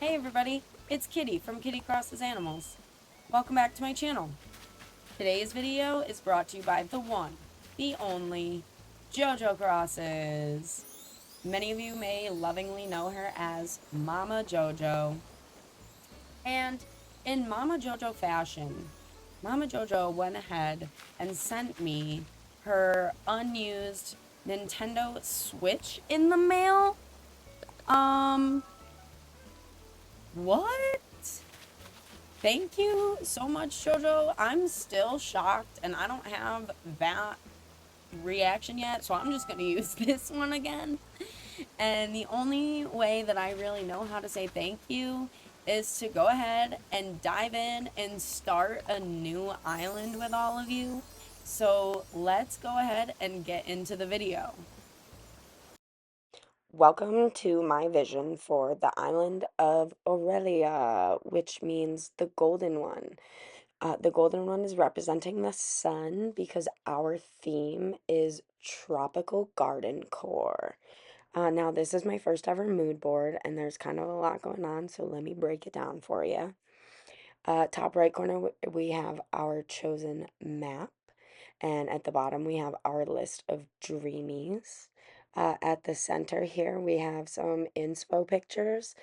Hey everybody, it's Kitty from Kitty Crosses Animals. Welcome back to my channel. Today's video is brought to you by the one, the only, JoJo Crosses. Many of you may lovingly know her as Mama JoJo. And in Mama JoJo fashion, Mama JoJo went ahead and sent me her unused Nintendo Switch in the mail. Um, what? Thank you so much, JoJo. I'm still shocked and I don't have that reaction yet, so I'm just going to use this one again. And the only way that I really know how to say thank you is to go ahead and dive in and start a new island with all of you. So let's go ahead and get into the video. Welcome to my vision for the island of Aurelia, which means the golden one. The golden one is representing the sun because our theme is tropical garden core. Now, this is my first ever mood board, and there's kind of a lot going on, so let me break it down for you. Top right corner, we have our chosen map, and at the bottom, we have our list of dreamies. At the center here, we have some inspo pictures.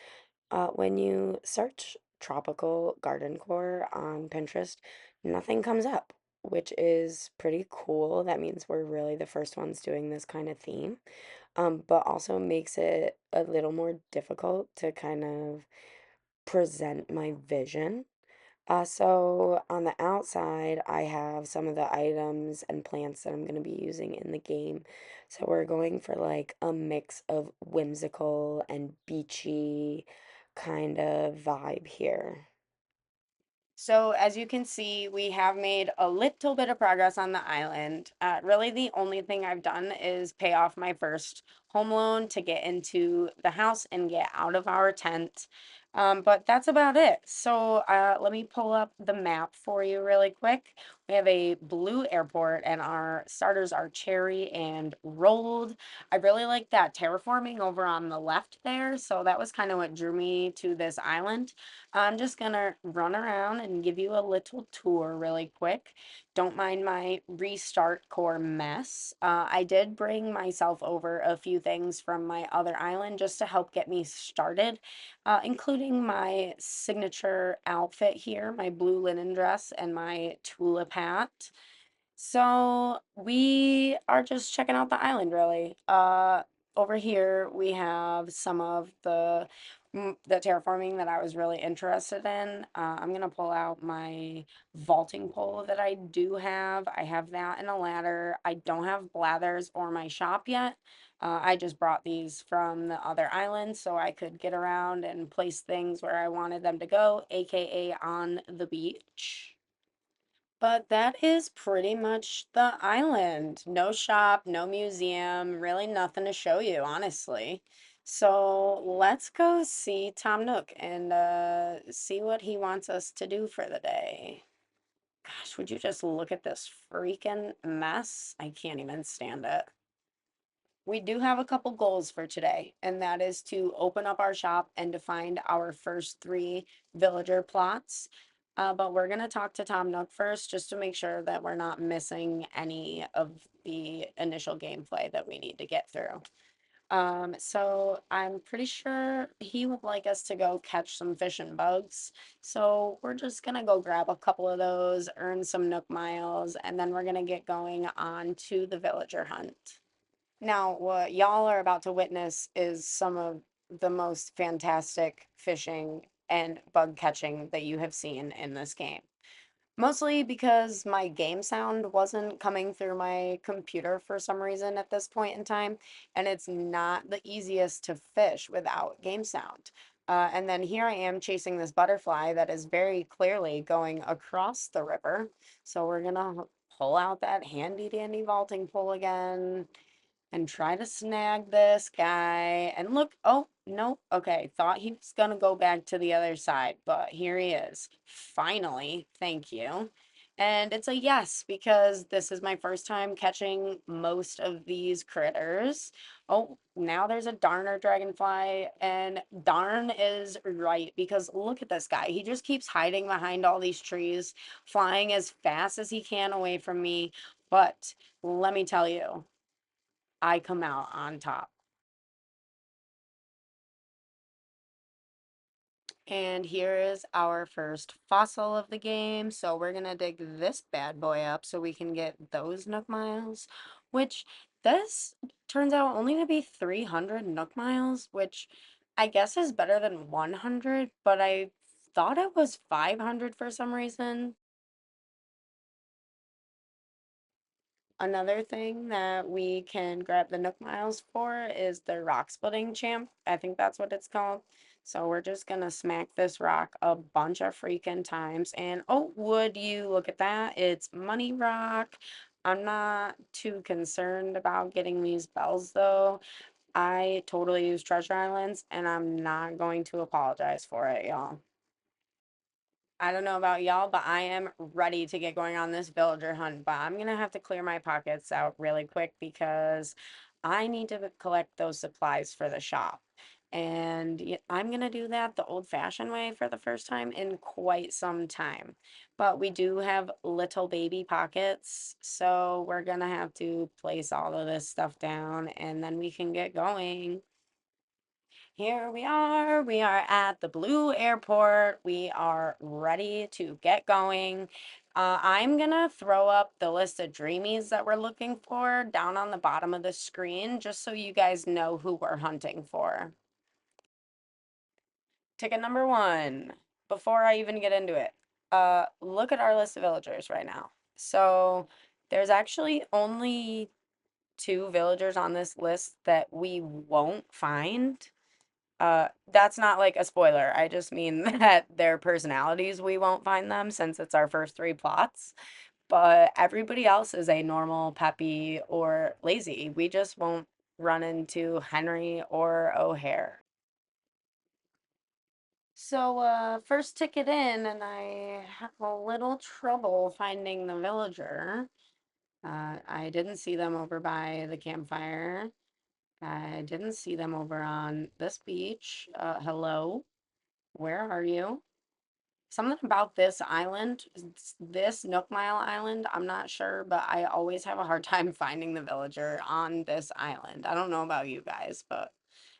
When you search tropical garden core on Pinterest, nothing comes up, which is pretty cool. That means we're really the first ones doing this kind of theme, but also makes it a little more difficult to kind of present my vision. So on the outside, I have some of the items and plants that I'm going to be using in the game. So we're going for like a mix of whimsical and beachy kind of vibe here. So as you can see, we have made a little bit of progress on the island. Really, the only thing I've done is pay off my first home loan to get into the house and get out of our tent. But that's about it. So let me pull up the map for you really quick. We have a blue airport and our starters are cherry and rolled. I really like that terraforming over on the left there. So that was kind of what drew me to this island. I'm just gonna run around and give you a little tour really quick. Don't mind my restart core mess. I did bring myself over a few things from my other island just to help get me started, including my signature outfit here, my blue linen dress and my tulip hat. So we are just checking out the island really. Over here we have some of the terraforming that I was really interested in. I'm gonna pull out my vaulting pole that I do have. I have that and a ladder. I don't have blathers or my shop yet. I just brought these from the other island so I could get around and place things where I wanted them to go, aka on the beach. But that is pretty much the island. No shop, no museum, really nothing to show you, honestly. So let's go see Tom Nook and see what he wants us to do for the day. Gosh, would you just look at this freaking mess? I can't even stand it. We do have a couple goals for today, and that is to open up our shop and to find our first three villager plots. But we're going to talk to Tom Nook first just to make sure that we're not missing any of the initial gameplay that we need to get through. So I'm pretty sure he would like us to go catch some fish and bugs. So we're just gonna go grab a couple of those, earn some Nook miles, and then we're gonna get going on to the villager hunt. Now, what y'all are about to witness is some of the most fantastic fishing and bug catching that you have seen in this game. Mostly because my game sound wasn't coming through my computer for some reason at this point in time, and it's not the easiest to fish without game sound. And then here I am chasing this butterfly that is very clearly going across the river. So we're gonna pull out that handy dandy vaulting pole again and try to snag this guy. And look, oh, no, okay, thought he was gonna go back to the other side, but here he is. Finally, thank you. And it's a yes, because this is my first time catching most of these critters. Oh, now there's a darner dragonfly, and darn is right, because look at this guy. He just keeps hiding behind all these trees, flying as fast as he can away from me. But let me tell you, I come out on top. And here is our first fossil of the game. So we're gonna dig this bad boy up so we can get those Nook Miles, which this turns out only to be 300 Nook Miles, which I guess is better than 100, but I thought it was 500 for some reason. Another thing that we can grab the Nook Miles for is the rock splitting champ. I think that's what it's called. So we're just gonna smack this rock a bunch of freaking times. And oh, would you look at that? It's money rock. I'm not too concerned about getting these bells though. I totally use treasure islands and I'm not going to apologize for it, y'all. I don't know about y'all, but I am ready to get going on this villager hunt. But I'm gonna have to clear my pockets out really quick because I need to collect those supplies for the shop. And I'm gonna do that the old-fashioned way for the first time in quite some time. But we do have little baby pockets, so we're gonna have to place all of this stuff down and then we can get going. Here we are. We are at the Blue Airport. We are ready to get going. I'm gonna throw up the list of dreamies that we're looking for down on the bottom of the screen just so you guys know who we're hunting for. Ticket number one, before I even get into it, look at our list of villagers right now. So there's actually only two villagers on this list that we won't find. That's not like a spoiler. I just mean that their personalities, we won't find them since it's our first three plots. But everybody else is a normal, peppy, or lazy. We just won't run into Henry or O'Hare. So, first ticket in, and I have a little trouble finding the villager. I didn't see them over by the campfire. I didn't see them over on this beach. Hello, where are you? Something about this island, this Nook Mile Island, I'm not sure, but I always have a hard time finding the villager on this island. I don't know about you guys, but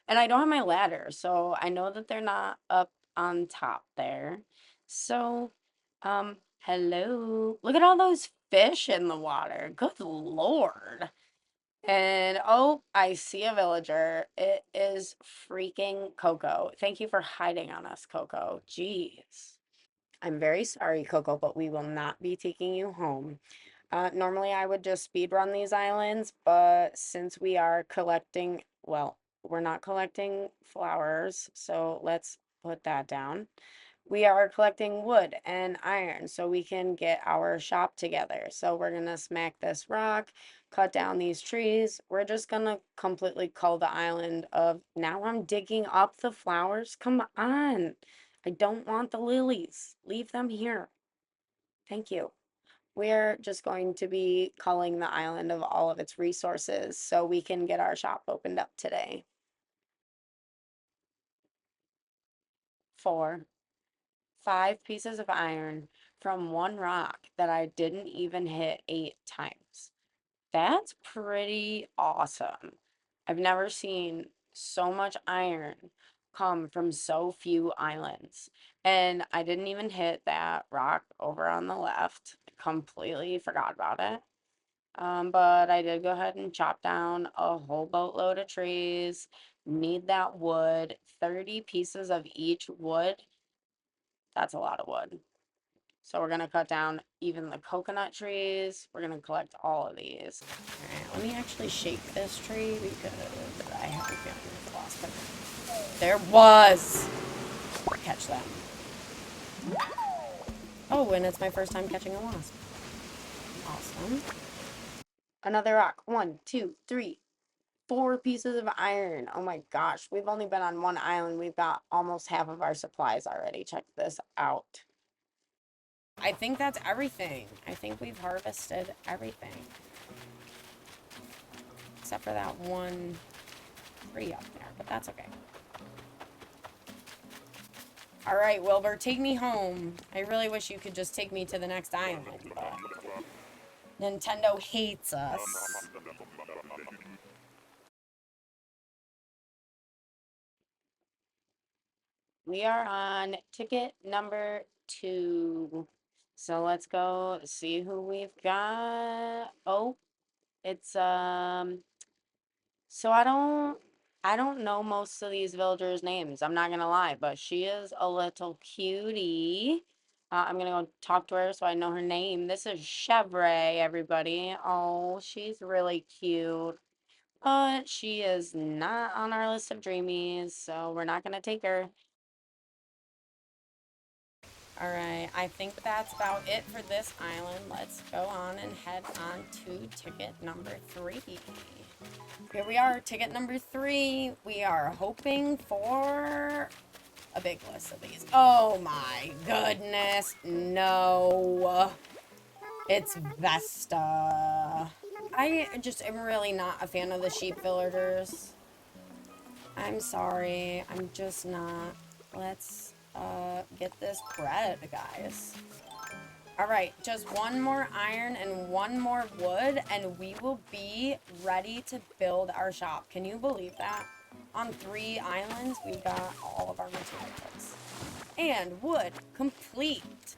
and I don't have my ladder, so I know that they're not up on top there. So, hello. Look at all those fish in the water. Good Lord. And oh, I see a villager. It is freaking Coco. Thank you for hiding on us, Coco. Jeez. I'm very sorry, Coco, but we will not be taking you home. Normally, I would just speed run these islands, but since we are collecting, well, we're not collecting flowers, so let's put that down. We are collecting wood and iron so we can get our shop together. So we're gonna smack this rock, cut down these trees. We're just gonna completely cull the island of, now I'm digging up the flowers. Come on. I don't want the lilies. Leave them here. Thank you. We're just going to be culling the island of all of its resources so we can get our shop opened up today. 4, 5 pieces of iron from one rock that I didn't even hit 8 times. That's pretty awesome. I've never seen so much iron come from so few islands. And I didn't even hit that rock over on the left. Completely forgot about it. But I did go ahead and chop down a whole boatload of trees. Need that wood. 30 pieces of each wood. That's a lot of wood. So we're gonna cut down even the coconut trees. We're gonna collect all of these. All right, let me actually shake this tree because I have a feeling it's lost. But there was. Catch that. Oh, and it's my first time catching a wasp. Awesome. Another rock. 1, 2, 3, 4 pieces of iron. Oh my gosh, we've only been on one island. We've got almost half of our supplies already. Check this out. I think that's everything. I think we've harvested everything. Except for that one tree up there, but that's okay. Alright, Wilbur, take me home. I really wish you could just take me to the next island, but Nintendo hates us. We are on ticket number 2. So let's go see who we've got. Oh, it's so I don't know most of these villagers' names. I'm not gonna lie, but she is a little cutie. I'm gonna go talk to her so I know her name. This is Chevre, everybody. Oh, she's really cute. But she is not on our list of dreamies, so we're not gonna take her. Alright, I think that's about it for this island. Let's go on and head on to ticket number 3. Here we are, ticket number 3. We are hoping for a big list of these. Oh my goodness, no. It's Vesta. I just am really not a fan of the sheep villagers. I'm sorry, I'm just not. Let's get this bread, guys. Alright, just one more iron and one more wood, and we will be ready to build our shop. Can you believe that? On 3 islands, we got all of our materials. And wood complete.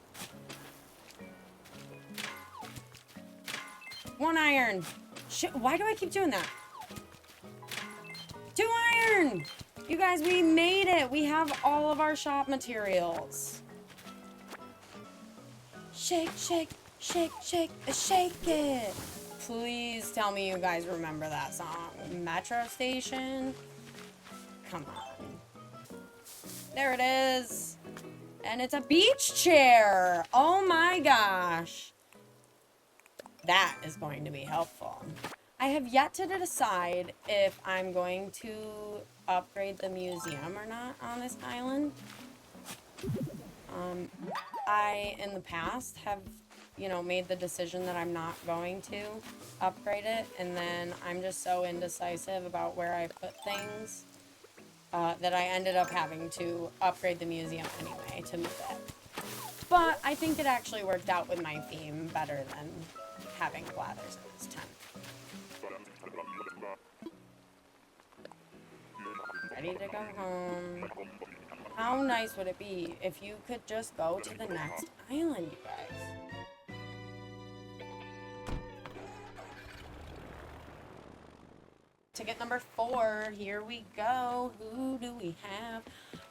1 iron. Why do I keep doing that? 2 iron! You guys, we made it! We have all of our shop materials. Shake, shake, shake, shake, shake it! Please tell me you guys remember that song. Metro Station? Come on. There it is! And it's a beach chair! Oh my gosh! That is going to be helpful. I have yet to decide if I'm going to upgrade the museum or not on this island. I, in the past, have, made the decision that I'm not going to upgrade it, and then I'm just so indecisive about where I put things that I ended up having to upgrade the museum anyway to move it. But I think it actually worked out with my theme better than having blathers in this tent. Ready to go home. How nice would it be if you could just go to the next island, you guys? Ticket number 4. Here we go. Who do we have?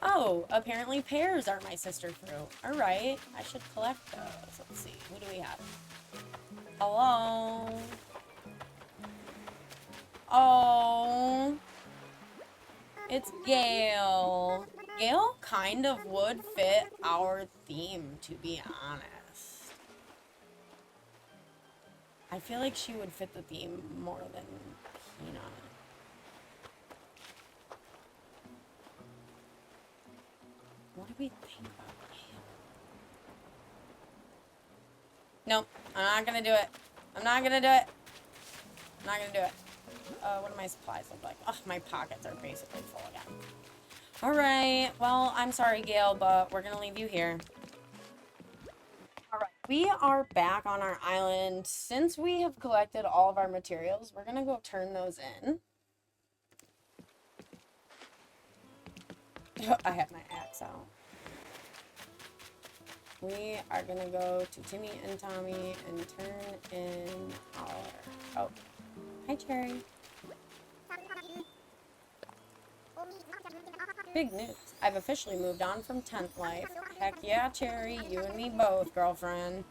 Oh, apparently pears are my sister fruit. Alright, I should collect those. Let's see. Who do we have? Hello? Oh... It's Gale. Gale kind of would fit our theme, to be honest. I feel like she would fit the theme more than Peanut. What do we think about Gale? Nope, I'm not gonna do it. I'm not gonna do it. I'm not gonna do it. What do my supplies look like? Oh, my pockets are basically full again. Alright, well, I'm sorry, Gale, but we're gonna leave you here. Alright, we are back on our island. Since we have collected all of our materials, we're gonna go turn those in. I have my axe out. We are gonna go to Timmy and Tommy and turn in our... Oh. Hi, Cherry. Big news. I've officially moved on from tent life. Heck yeah, Cherry. You and me both, girlfriend.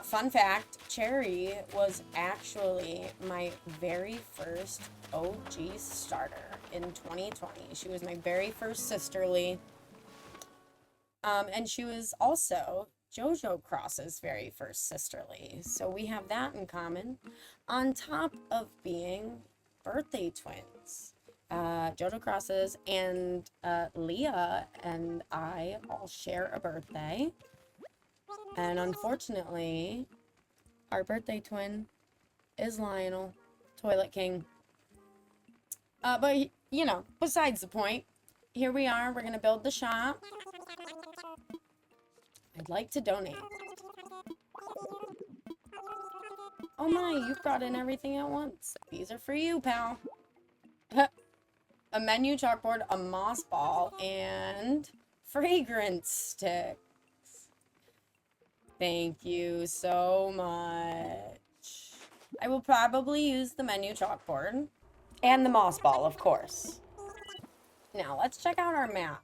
Fun fact, Cherry was actually my very first OG starter in 2020. She was my very first sisterly. And she was also JoJo Cross's very first sisterly. So we have that in common. On top of being birthday twins. JoJo Crosses and Leah and I all share a birthday. And unfortunately, our birthday twin is Lionel, Toilet King. But, you know, besides the point, here we are. We're going to build the shop. I'd like to donate. Oh my, you've brought in everything at once. These are for you, pal. A menu chalkboard, a moss ball, and fragrance sticks. Thank you so much. I will probably use the menu chalkboard. And the moss ball, of course. Now, let's check out our map.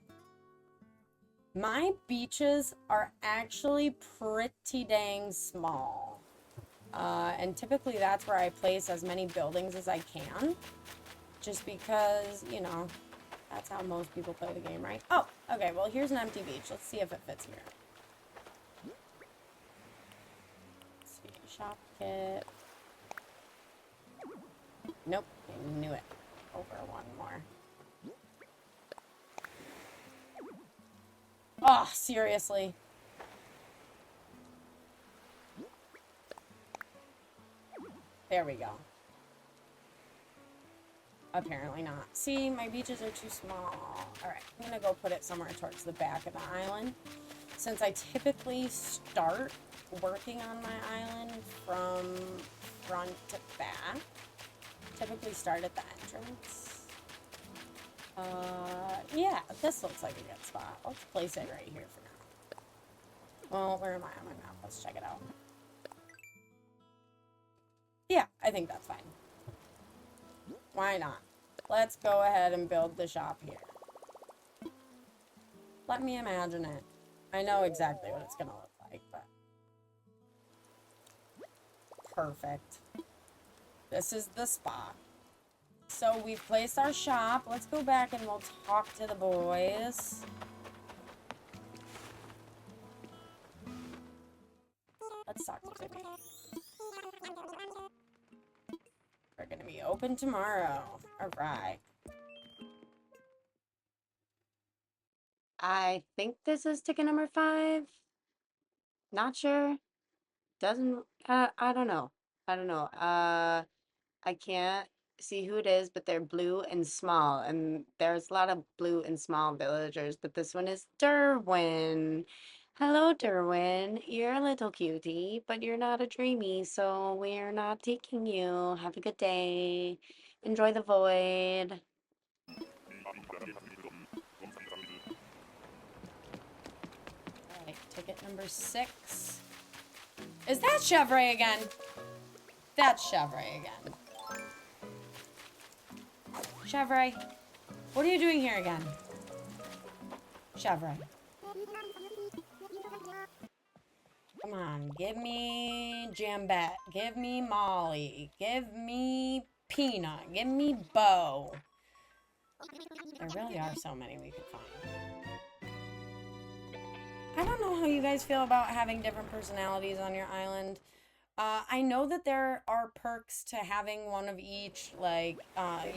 My beaches are actually pretty dang small. And typically that's where I place as many buildings as I can. Just because, you know, that's how most people play the game, right? Oh, okay, well, here's an empty beach. Let's see if it fits here. Let's see, shop kit. Nope, I knew it. Over one more. Oh, seriously. There we go. Apparently not. See, my beaches are too small. Alright, I'm gonna go put it somewhere towards the back of the island. Since I typically start working on my island from front to back. Typically start at the entrance. Yeah, this looks like a good spot. Let's place it right here for now. Well, where am I on my map? Let's check it out. Yeah, I think that's fine. Why not? Let's go ahead and build the shop here. Let me imagine it. I know exactly what it's gonna look like, but... Perfect. This is the spot. So we've placed our shop. Let's go back and we'll talk to the boys. Let's talk to Timmy. We're gonna be open tomorrow. Alright. I think this is ticket number 5. Not sure. Doesn't, I don't know. I don't know. I can't see who it is, but they're blue and small. And there's a lot of blue and small villagers, but this one is Derwin. Hello, Derwin. You're a little cutie, but you're not a dreamy, so we're not taking you. Have a good day. Enjoy the void. Alright, ticket number 6. Is that Chevrolet again? That's Chevrolet again. Chevrolet, what are you doing here again? Chevrolet. Come on, give me Jambette, give me Molly, give me Peanut, give me Bo. There really are so many we could find. I don't know how you guys feel about having different personalities on your island. I know that there are perks to having one of each, like,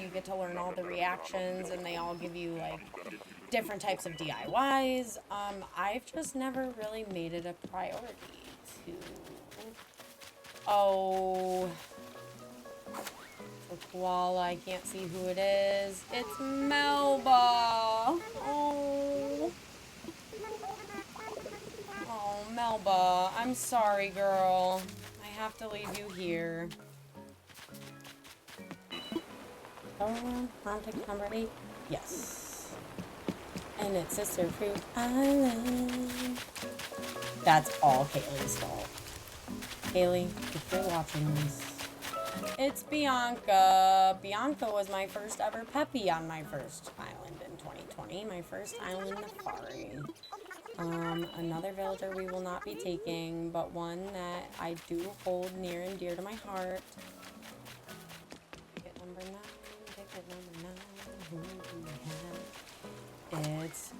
you get to learn all the reactions and they all give you, like, different types of DIYs. I've just never really made it a priority to... Oh... The koala, I can't see who it is. It's Melba! Oh... Oh, Melba, I'm sorry, girl. I have to leave you here. Oh, contact number 8? Yes. And it's Sister Fruit Island. That's all Kaylee's fault. Kaylee, if you're watching this, it's Bianca. Bianca was my first ever Peppy on my first island in 2020. My first island safari. Another villager we will not be taking, but one that I do hold near and dear to my heart. Ticket number 9, ticket number 9, who do we have? It's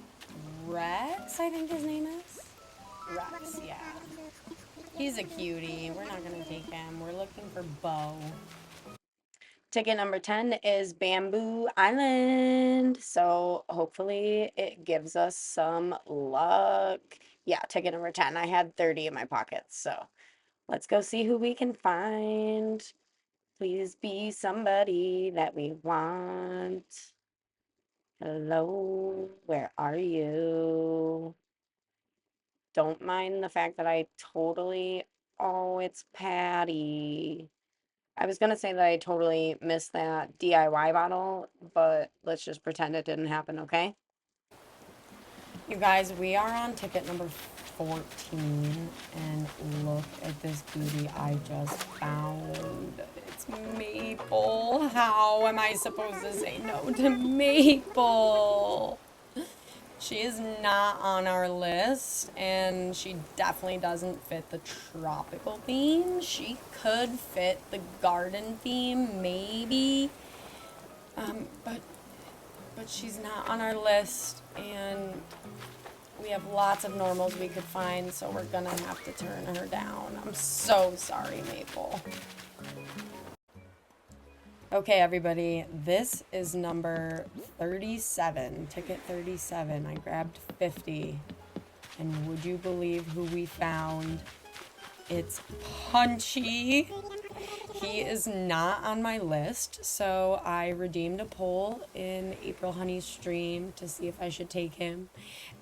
Rex, I think his name is. Rex, yeah. He's a cutie. We're not gonna take him. We're looking for Bo. Ticket number 10 is Bamboo Island. So hopefully it gives us some luck. Yeah, ticket number 10. I had 30 in my pockets, so let's go see who we can find. Please be somebody that we want. Hello, where are you? Don't mind the fact that I totally, oh, it's Patty. I was gonna say that I totally missed that DIY bottle, but let's just pretend it didn't happen, okay? You guys, we are on ticket number 14, and look at this beauty I just found. It's Maple. How am I supposed to say no to Maple? She is not on our list, and she definitely doesn't fit the tropical theme. She could fit the garden theme, maybe, but she's not on our list, and we have lots of normals we could find, so we're gonna have to turn her down. I'm so sorry, Maple. Okay, everybody, this is number 37, ticket 37. I grabbed 50. And would you believe who we found? It's Punchy. He is not on my list, so I redeemed a poll in April Honey's stream to see if I should take him.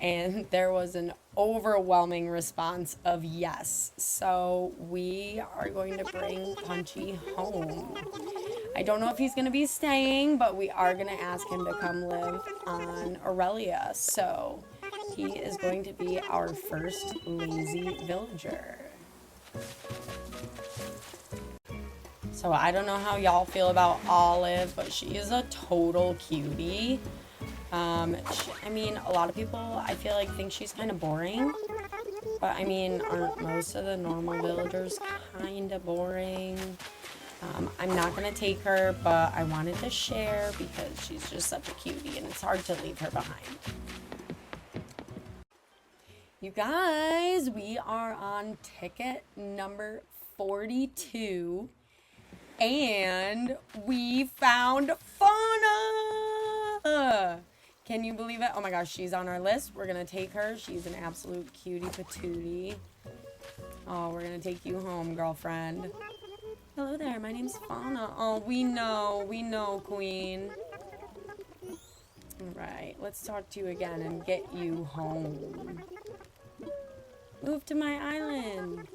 And there was an overwhelming response of yes. So we are going to bring Punchy home. I don't know if he's going to be staying, but we are going to ask him to come live on Aurelia. So he is going to be our first lazy villager. So I don't know how y'all feel about Olive, but she is a total cutie. I mean, a lot of people, I feel like, think she's kind of boring. But I mean, aren't most of the normal villagers kind of boring? I'm not going to take her, but I wanted to share because she's just such a cutie and it's hard to leave her behind. You guys, we are on ticket number 42 and we found Fauna! Can you believe it? Oh my gosh, she's on our list. We're going to take her. She's an absolute cutie patootie. Oh, we're going to take you home, girlfriend. Hello there, my name's Fauna. Oh, we know, queen. Alright, let's talk to you again and get you home. Move to my island.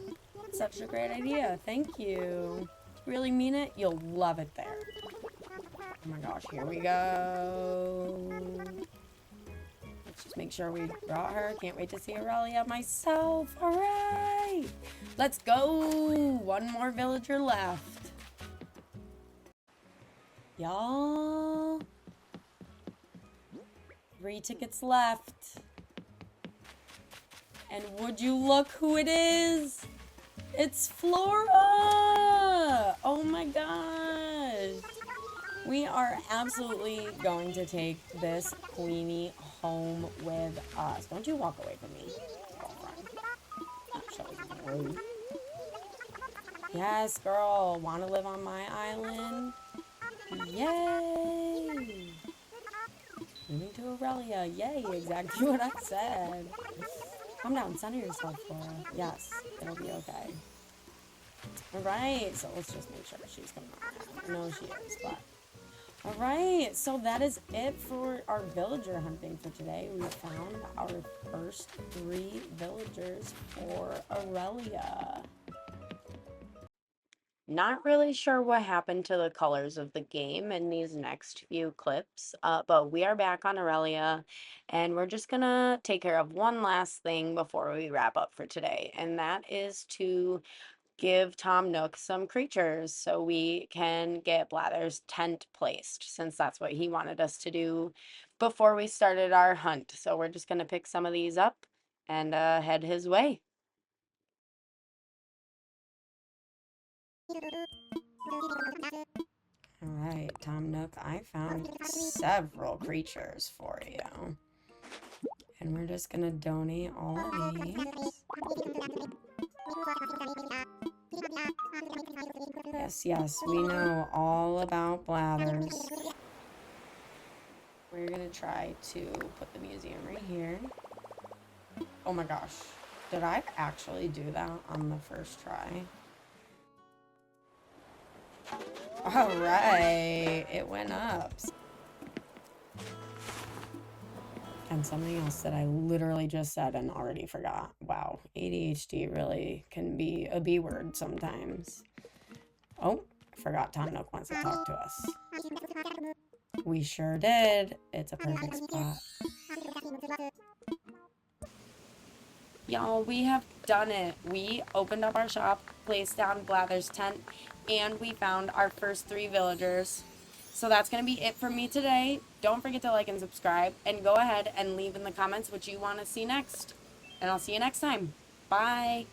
Such a great idea, thank you. Really mean it? You'll love it there. Oh my gosh, here we go. Let's just make sure we brought her. Can't wait to see Aurelia myself. Alright! Let's go! One more villager left. Y'all. 3 tickets left. And would you look who it is? It's Flora! Oh my gosh. We are absolutely going to take this queenie home with us. Don't you walk away from me, girlfriend. That was rude. Yes, girl. Want to live on my island? Yay! Moving to Aurelia. Yay, exactly what I said. Calm down. Center yourself, Flora. Yes, it'll be okay. Alright, so let's just make sure she's coming on. I know she is, but... Alright, so that is it for our villager hunting for today. We found our first 3 villagers for Aurelia. Not really sure what happened to the colors of the game in these next few clips, but we are back on Aurelia, and we're just gonna take care of one last thing before we wrap up for today, and that is to give Tom Nook some creatures so we can get Blather's tent placed, since that's what he wanted us to do before we started our hunt. So we're just gonna pick some of these up and head his way. Alright, Tom Nook, I found several creatures for you. And we're just gonna donate all of these. Yes, we know all about bladders. We're gonna try to put the museum right here. Oh my gosh. Did I actually do that on the first try? All right. It went up. And something else that I literally just said and already forgot. Wow. ADHD really can be a B word sometimes. Oh, I forgot Tom Nook wants to talk to us. We sure did. It's a perfect spot. Y'all, we have done it. We opened up our shop, placed down Blather's tent, and we found our first 3 villagers. So that's going to be it for me today. Don't forget to like and subscribe, and go ahead and leave in the comments what you want to see next. And I'll see you next time. Bye.